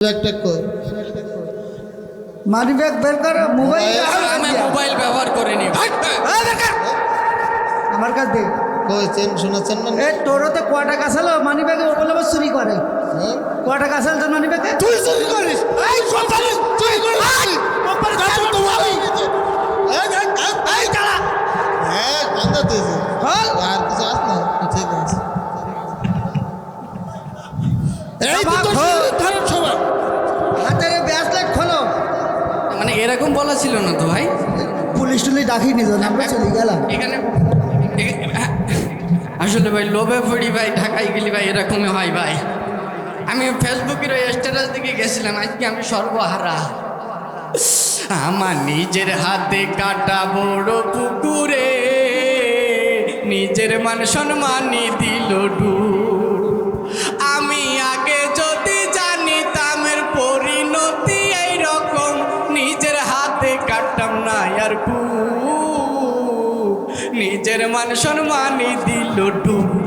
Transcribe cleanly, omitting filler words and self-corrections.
একটা কই money bag বের কর মোবাইল আমি মোবাইল ব্যবহার করিনি আমার কাছে দে কই চেন শোনাচ্ছেন না এ তোরও তো ক টাকা ছিল মানি ব্যাগে ও বলে চুরি করে হ্যাঁ? ক টাকা ছিল তোর মানি ব্যাগে তুই চুরি করিস এই কোম্পানি চুরি করিস কোম্পানি কাজ তো ভালো এই দাঁড়া হ্যাঁ বন্ধ দিয়েছে হল আর কিছু আস না ঠিক আছে এই তো ধরেন সবাই হাতের ব্যাসলেট খোলো মানে এরকম বলা ছিল না তো ভাই পুলিশ টুলিশ ডাকি নিল না আমরা চলে গেলাম এখানে আসলে ভাই লোভে পড়ি ভাই ঢাকায় গেলি ভাই এরকমই হয় ভাই আমি ফেসবুকের ওই স্ট্যাটাস দিকে গেছিলাম আজকে আমি সর্বহারা আমার নিজের হাতে কাটা বড় পুকুরে নিজের মান সম্মানই দিল ডুব আমি আগে যদি জানিতাম এর পরিণতি এইরকম নিজের হাতে কাটতাম না আর নিজের মান সম্মানই দিল ডুব